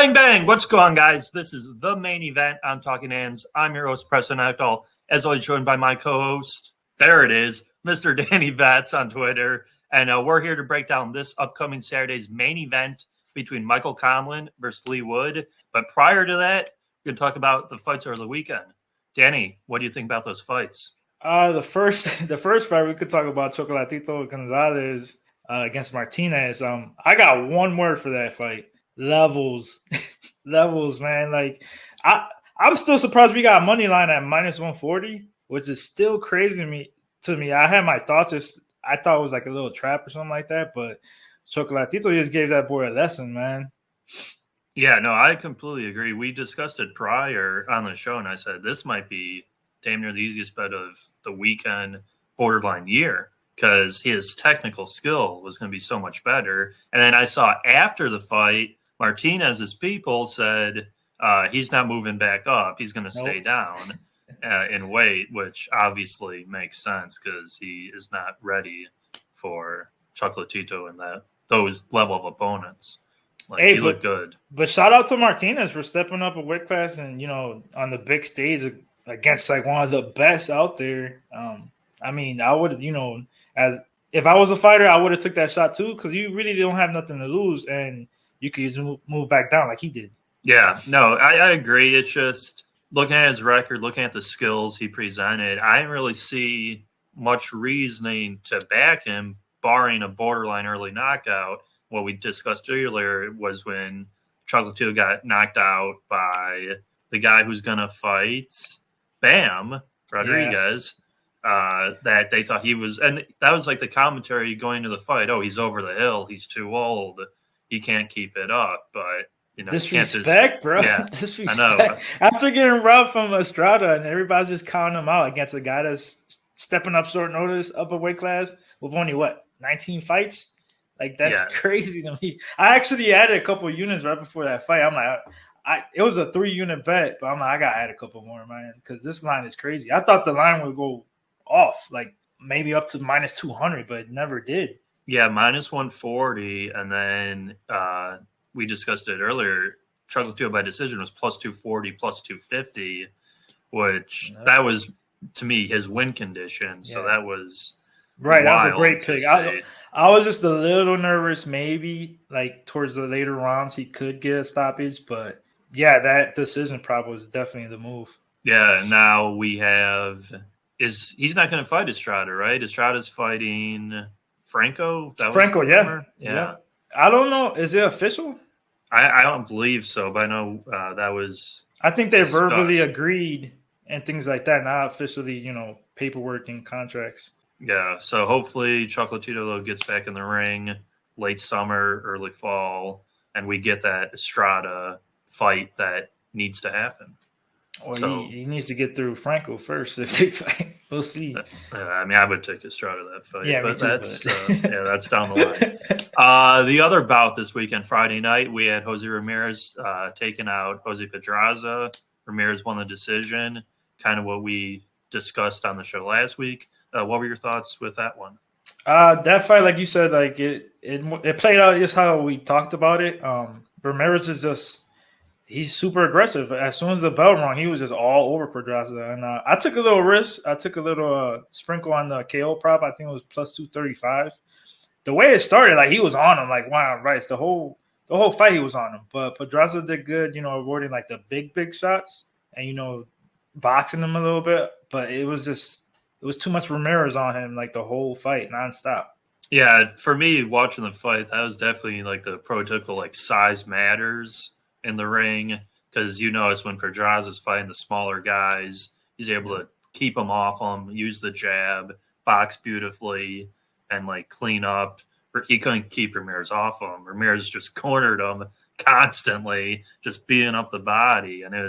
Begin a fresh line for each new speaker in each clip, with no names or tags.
Bang, bang. What's going on, guys? This is the main event on Talkin Hands. I'm your host, Preston, as always joined by my co-host. There it is, Mr. Danny Vats on Twitter. And we're here to break down this upcoming Saturday's main event between Michael Conlan versus Leigh Wood. But prior to that, we're going to talk about the fights over the weekend. Danny, what do you think about those fights?
The first fight we could talk about Chocolatito and Gonzalez against Martinez. I got one word for that fight. Levels. Levels, man. Like I'm still surprised we got money line at minus 140, which is still crazy to me. I had my thoughts. I thought it was like a little trap or something like that, but Chocolatito just gave that boy a lesson, man.
Yeah, no, I completely agree. We discussed it prior on the show, and I said this might be damn near the easiest bet of the weekend, borderline year, because his technical skill was going to be so much better. And then I saw after the fight, Martinez's people said he's not moving back up. He's going to stay down in weight, which obviously makes sense because he is not ready for Chocolatito and those level of opponents. He looked good.
But shout out to Martinez for stepping up a weight class and, on the big stage against like one of the best out there. I mean, I would, as if I was a fighter, I would have took that shot too, because you really don't have nothing to lose and you could just move back down like he did.
Yeah, no, I agree. It's just looking at his record, looking at the skills he presented, I didn't really see much reasoning to back him, barring a borderline early knockout. What we discussed earlier was when Chocolatito got knocked out by the guy who's going to fight Bam Rodriguez. Yes. That they thought he was, and that was like the commentary going to the fight. Oh, he's over the hill. He's too old. He can't keep it up. But
disrespect, bro.
Yeah,
disrespect. I know. After getting robbed from Estrada, and everybody's just counting him out against a guy that's stepping up short notice, up a weight class with only 19 fights. Like that's crazy to me. I actually added a couple units right before that fight. I'm like, it was a 3-unit bet, but I'm like, I gotta add a couple more, man, because this line is crazy. I thought the line would go off, like maybe up to minus 200, but it never did.
Yeah, minus 140, and then we discussed it earlier. Chocolatito by decision was plus 240, plus 250, which that was to me his win condition. So that was
right. That was a great pick. I was just a little nervous, maybe like towards the later rounds he could get a stoppage, but yeah, that decision prop was definitely the move.
Yeah, now we have he's not going to fight Estrada, right? Estrada's fighting Franco.
Franco, yeah. I don't know. Is it official?
I don't believe so, but I know that was.
I think they verbally agreed and things like that, not officially, paperwork and contracts.
Yeah, so hopefully Chocolatito gets back in the ring late summer, early fall, and we get that Estrada fight that needs to happen.
Or he needs to get through Franco first if they fight. We'll see.
I mean, I would take Estrada that fight, but that's down the line. The other bout this weekend, Friday night, we had Jose Ramirez taking out Jose Pedraza. Ramirez won the decision, kind of what we discussed on the show last week. What were your thoughts with that one?
That fight, like you said, like it played out just how we talked about it. Ramirez is he's super aggressive. As soon as the bell rung, he was just all over Pedraza. And I took a little risk. I took a little sprinkle on the KO prop. I think it was plus 235. The way it started, like he was on him, like wow, right. The whole fight he was on him. But Pedraza did good, avoiding like the big shots and boxing him a little bit. But it was too much Ramirez on him, like the whole fight, nonstop.
Yeah, for me, watching the fight, that was definitely like the prototypical like size matters in the ring, because it's when Pedraza's fighting the smaller guys, he's able to keep them off him, use the jab, box beautifully, and like clean up. He couldn't keep Ramirez off him. Ramirez just cornered him constantly, just beating up the body, and it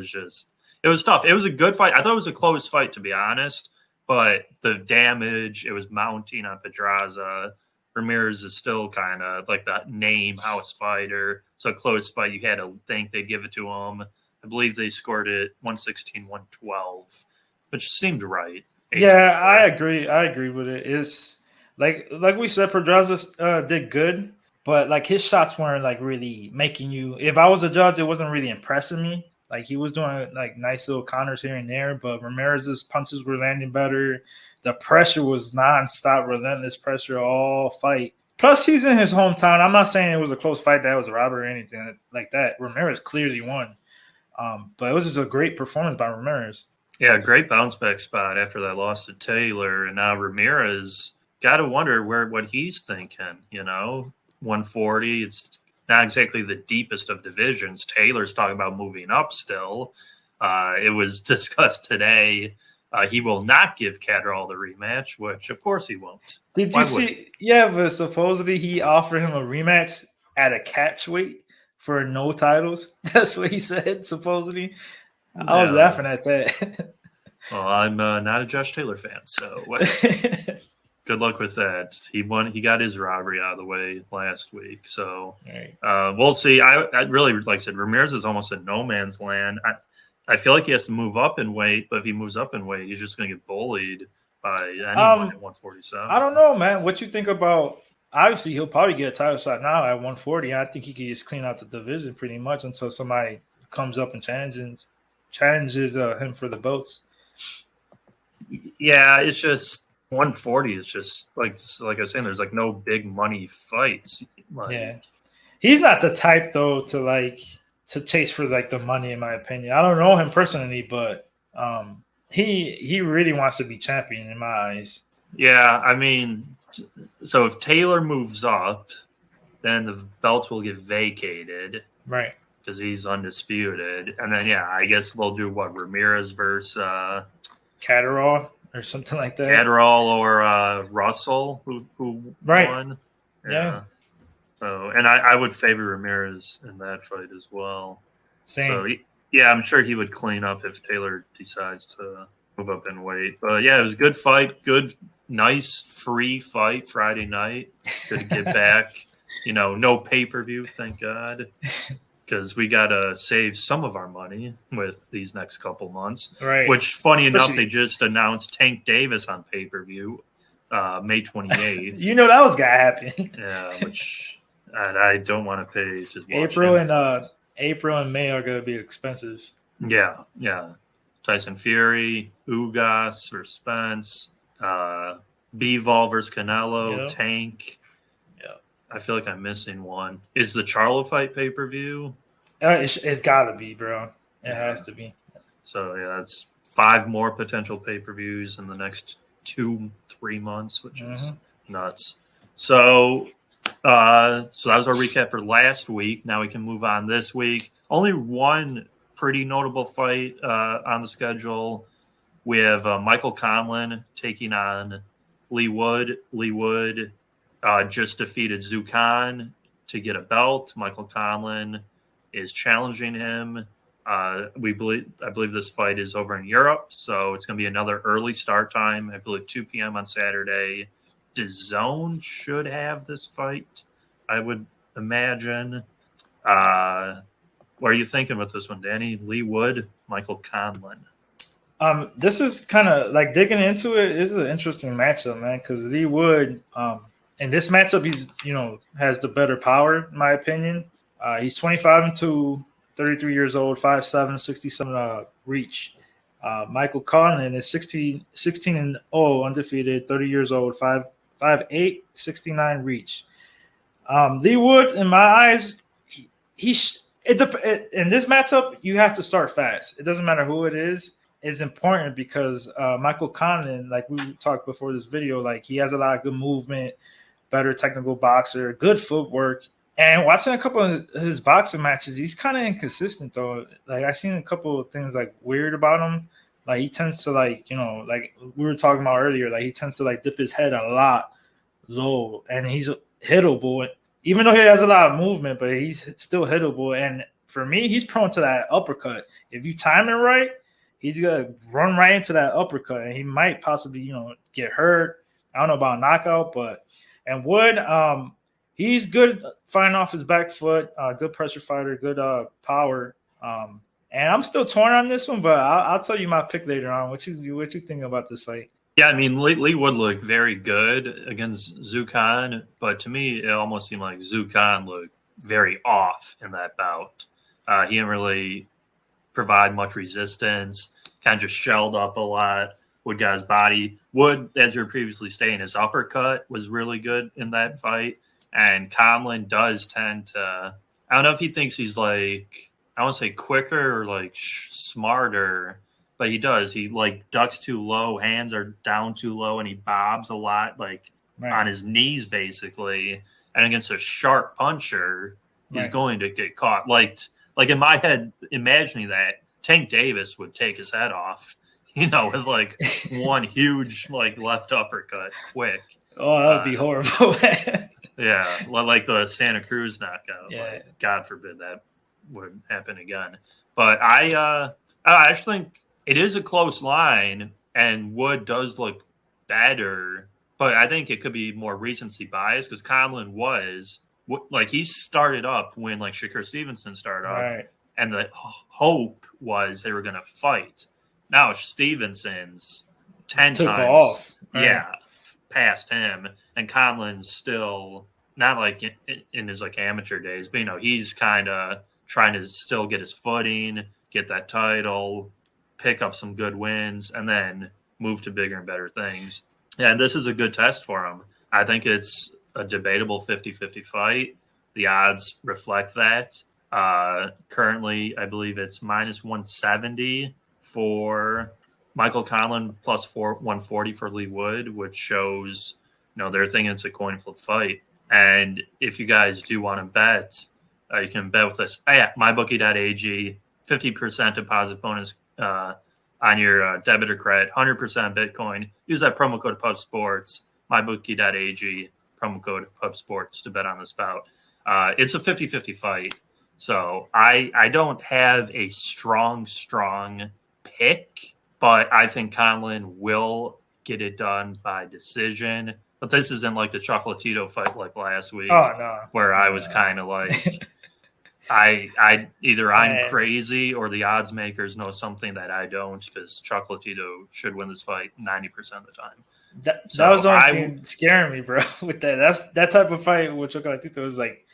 was tough. It was a good fight. I thought it was a close fight, to be honest, but the damage, it was mounting on Pedraza. Ramirez is still kind of like that name house fighter. So a close fight, you had to think they'd give it to him. I believe they scored it 116, 112, which seemed right.
Yeah, I agree. I agree with it. It's like we said, Pedraza did good. but like his shots weren't like really making you. If I was a judge, it wasn't really impressing me. Like he was doing like nice little counters here and there, but Ramirez's punches were landing better. The pressure was nonstop, relentless pressure all fight. Plus, he's in his hometown. I'm not saying it was a close fight, that was a robbery or anything like that. Ramirez clearly won, but it was just a great performance by Ramirez.
Yeah, great bounce back spot after that loss to Taylor, and now Ramirez. Got to wonder what he's thinking. 140. It's not exactly the deepest of divisions. Taylor's talking about moving up still. It was discussed today. He will not give Catterall the rematch, which of course he won't.
Did you see? Yeah, but supposedly he offered him a rematch at a catch weight for no titles. That's what he said, supposedly. I was laughing at that.
Well, I'm not a Josh Taylor fan, so good luck with that. He won. He got his robbery out of the way last week, so we'll see. I really, like I said, Ramirez is almost in no man's land. I feel like he has to move up in weight, but if he moves up in weight, he's just going to get bullied by anyone at 147.
I don't know, man. What you think about? Obviously, he'll probably get a title shot now at 140. I think he can just clean out the division pretty much until somebody comes up and challenges him for the belts. Yeah,
it's just 140 is just like I was saying, there's like no big money fights.
He's not the type though to chase for like the money, in my opinion. I don't know him personally, but he really wants to be champion in my eyes.
Yeah, I mean, so if Taylor moves up, then the belts will get vacated,
right?
Because he's undisputed, and then I guess they'll do what, Ramirez versus
Catterall or something like that.
Catterall or Russell, who won.
Yeah.
So, and I would favor Ramirez in that fight as well.
Same.
So, I'm sure he would clean up if Taylor decides to move up in weight. But, it was a good fight. Good, nice, free fight Friday night. Good to get back. No pay-per-view, thank God. Because we got to save some of our money with these next couple months.
Right.
Which, funny enough, they just announced Tank Davis on pay-per-view May 28th.
That was going to happen.
Yeah, which I don't want to pay to watch
April and May are going to be expensive.
Yeah. Tyson Fury, Ugas or Spence, Bivol versus Canelo, Tank. I feel like I'm missing one. Is the Charlo fight pay-per-view?
It's got to be, bro. It has to be.
So, that's 5 more potential pay-per-views in the next 2-3 months, which is nuts. So that was our recap for last week. Now we can move on this week. Only one pretty notable fight on the schedule. We have Michael Conlan taking on Leigh Wood. Leigh Wood just defeated Zukan to get a belt. Michael Conlan is challenging him. I believe this fight is over in Europe, so it's going to be another early start time. I believe 2 p.m. on Saturday. DAZN should have this fight, I would imagine. What are you thinking with this one, Danny? Leigh Wood, Michael Conlan.
This is kind of like digging into it. This is an interesting matchup, man, because Leigh Wood, in this matchup, he's has the better power, in my opinion. He's 25-2, 33 years old, 5'7", 67 reach. Michael Conlan is 16-0, undefeated, 30 years old, 5'8", 69 reach. Leigh Wood, in my eyes, in this matchup, you have to start fast. It doesn't matter who it is. It's important because Michael Conlan, like we talked before this video, like he has a lot of good movement, better technical boxer, good footwork. And watching a couple of his boxing matches, he's kind of inconsistent though. Like I seen a couple of things like weird about him. Like he tends to like we were talking about earlier, like he tends to like dip his head a lot low, and he's hittable. Even though he has a lot of movement, but he's still hittable. And for me, he's prone to that uppercut. If you time it right, he's gonna run right into that uppercut, and he might possibly get hurt. I don't know about a knockout, and Wood, he's good fighting off his back foot, good pressure fighter, good power. And I'm still torn on this one, but I'll tell you my pick later on. What you think about this fight?
Yeah, I mean, Leigh Wood looked very good against Zukan, but to me, it almost seemed like Zukan looked very off in that bout. He didn't really provide much resistance, kind of just shelled up a lot. Wood got his body. Wood, as you were previously saying, his uppercut was really good in that fight. And Conlan does tend to, I don't know if he thinks he's like, I want to say quicker or like smarter, but he does. He like ducks too low, hands are down too low, and he bobs a lot, like on his knees, basically. And against a sharp puncher, he's going to get caught. Like in my head, imagining that Tank Davis would take his head off, with like one huge like left uppercut, quick.
Oh, that would be horrible.
Yeah, like the Santa Cruz knockout.
Yeah.
Like, God forbid that would happen again. But I actually think it is a close line, and Wood does look better. But I think it could be more recency bias because Conlan was like he started up when like Shakur Stevenson started up, and the hope was they were going to fight. Now Stevenson's 10
took
times
off,
past him, and Conlan's still not like in his like amateur days, but he's kind of trying to still get his footing, get that title, pick up some good wins, and then move to bigger and better things. Yeah, this is a good test for him. I think it's a debatable 50-50 fight. The odds reflect that. Currently, I believe it's minus 170 for Michael Conlan, plus 140 for Leigh Wood, which shows, they're thinking it's a coin flip fight. And if you guys do want to bet, you can bet with us at mybookie.ag, 50% deposit bonus on your debit or credit, 100% Bitcoin. Use that promo code PUBSPORTS, mybookie.ag, promo code PUBSPORTS to bet on this bout. It's a 50-50 fight. So I don't have a strong pick, but I think Conlan will get it done by decision. But this isn't like the Chocolatito fight like last week, where I was kind of like, I'm crazy or the odds makers know something that I don't, because Chocolatito should win this fight 90% of the time.
That was the only thing scaring me, bro. With that type of fight with Chocolatito was like,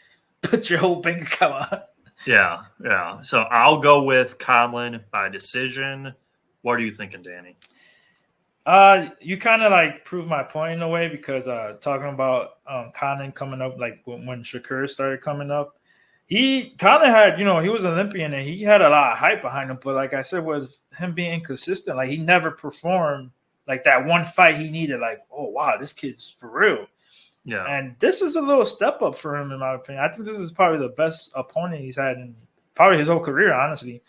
put your whole bank account on.
Yeah. So I'll go with Conlan by decision. What are you thinking, Danny?
You kind of like proved my point in a way, because talking about Conlan coming up, like when Shakur started coming up, he kind of had, he was an Olympian and he had a lot of hype behind him. But like I said, with him being inconsistent, like he never performed like that one fight he needed. Like, oh wow, this kid's for real.
Yeah.
And this is a little step up for him, in my opinion. I think this is probably the best opponent he's had in probably his whole career, honestly.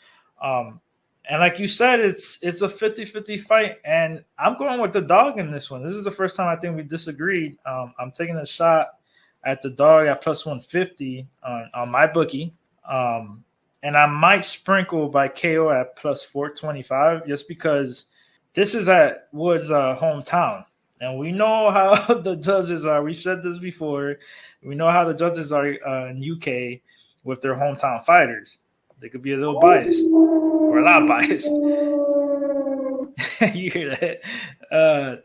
And like you said, it's a 50-50 fight, and I'm going with the dog in this one. This is the first time I think we disagreed. I'm taking a shot at the dog at plus 150 on my bookie. And I might sprinkle by KO at plus 425, just because this is at Wood's hometown. And we know how the judges are. We've said this before. We know how the judges are in UK with their hometown fighters. They could be a little biased, or a lot biased. You hear that?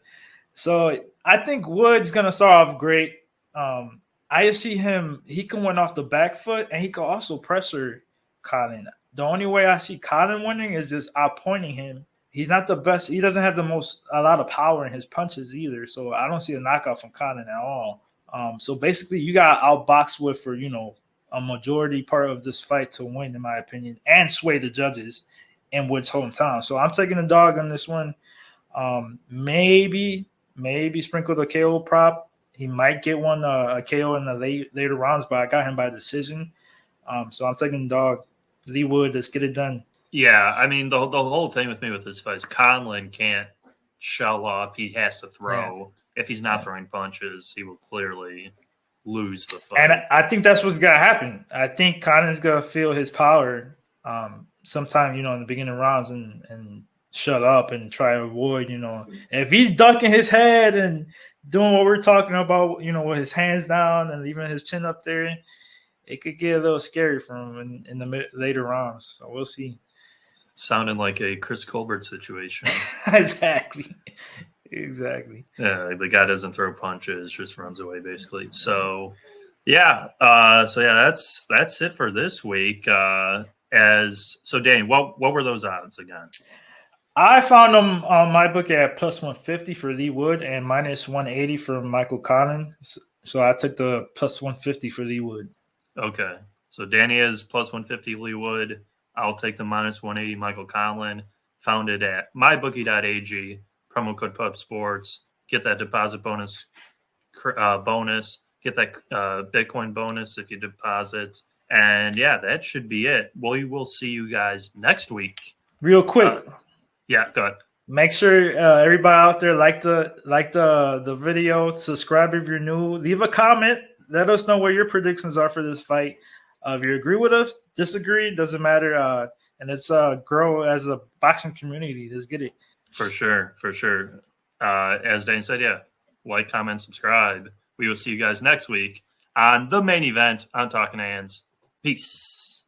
So I think Wood's going to start off great. I see him. He can win off the back foot, and he can also pressure Conlan. The only way I see Conlan winning is just outpointing him. He's not the best. He doesn't have a lot of power in his punches either. So I don't see a knockout from Conlan at all. So basically, you got outboxed Wood for, a majority part of this fight to win, in my opinion, and sway the judges in Wood's hometown. So I'm taking a dog on this one. Maybe sprinkle the KO prop. He might get one a KO in the later rounds, but I got him by decision. So I'm taking the dog. Leigh Wood, let's get it done.
Yeah, I mean, the whole thing with me with this fight is Conlan can't shell up. He has to throw. Yeah. If he's not throwing punches, he will clearly lose the fight.
And I think that's what's going to happen. I think Conlan's going to feel his power sometime, in the beginning rounds and shut up and try to avoid, If he's ducking his head and doing what we're talking about, with his hands down and leaving his chin up there, it could get a little scary for him in the later rounds. So we'll see.
Sounding like a Chris Colbert situation.
Exactly. Exactly.
Yeah, the guy doesn't throw punches, just runs away basically. So yeah, that's it for this week. Danny, what were those odds again?
I found them on my book at plus 150 for Leigh Wood and minus 180 for Michael Conlan. So I took the plus 150 for Leigh Wood.
Okay. So Danny is plus 150 Leigh Wood. I'll take the minus 180 Michael Conlan. Found it at mybookie.ag. Promo code PUBSPORTS. Get that deposit bonus. Get that Bitcoin bonus if you deposit. And yeah, that should be it. We will see you guys next week.
Real quick.
Yeah, go ahead.
Make sure everybody out there like the video, subscribe if you're new, leave a comment, let us know what your predictions are for this fight. If you agree with us, disagree, doesn't matter. And let's grow as a boxing community. Let's get it.
For sure. As Dane said, yeah, like, comment, subscribe. We will see you guys next week on the main event on Talkin Hands. Peace.